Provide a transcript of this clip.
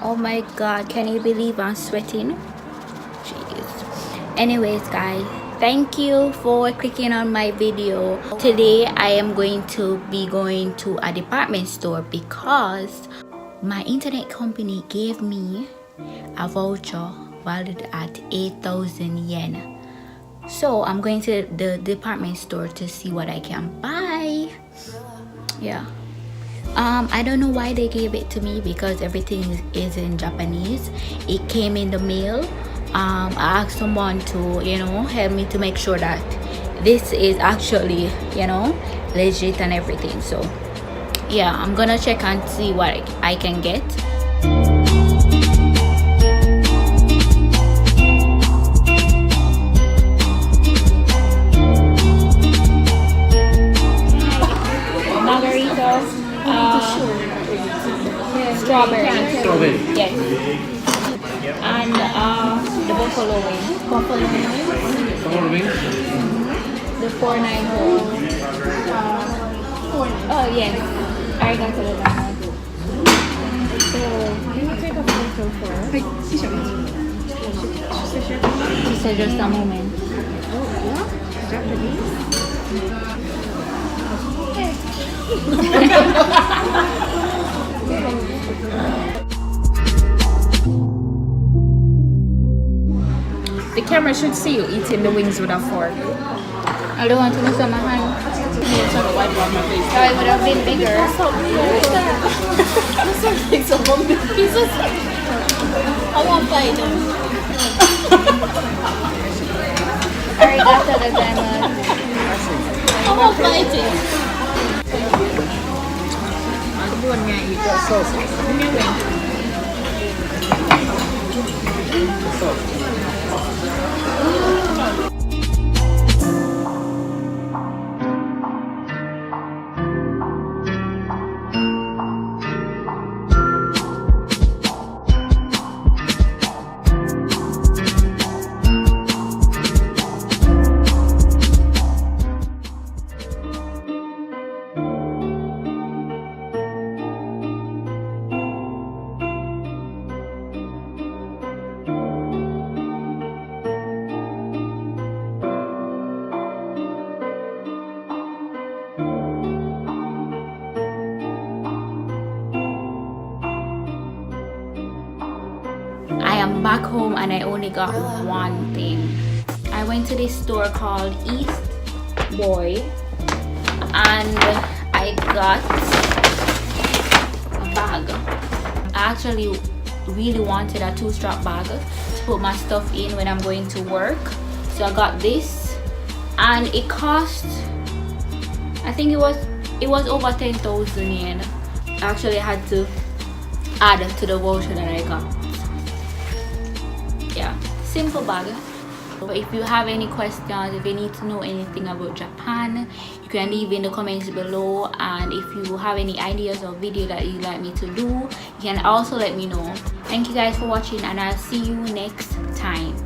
Oh my god, can you believe I'm sweating? Jeez. Anyways guys, thank you for clicking on my video. Today I am going to be going to a department store because my internet company gave me a voucher valued at 8,000 yen. So I'm going to the department store to see what I can buy. Yeah. I don't know why they gave it to me because everything is in Japanese. It came in the mail. I asked someone to, help me to make sure that this is actually, legit and everything. So yeah, I'm gonna check and see what I can get. Margaritas. Strawberry. Yes. And the buffalo wings. Buffalo wings. The 490. Oh yes. I got to the that. So can you take a photo for us? She said just a moment. Oh yeah? Japanese? The camera should see you eating the wings with a fork. I don't want to miss on my hand. It's not a white on my face. So it would have been bigger. I won't fight him. Arigato gozaimasu. I won't fight him. I'm doing that. You got sauce. Give me a wing. I am back home and I only got one thing. I went to this store called East Boy and I got a bag. I actually really wanted a 2-strap bag to put my stuff in when I'm going to work. So I got this and it cost, I think it was over 10,000 yen. Actually I had to add to the voucher that I got. Yeah, simple bag. But if you have any questions, if you need to know anything about Japan, you can leave in the comments below. And if you have any ideas or video that you'd like me to do, you can also let me know. Thank you guys for watching and I'll see you next time.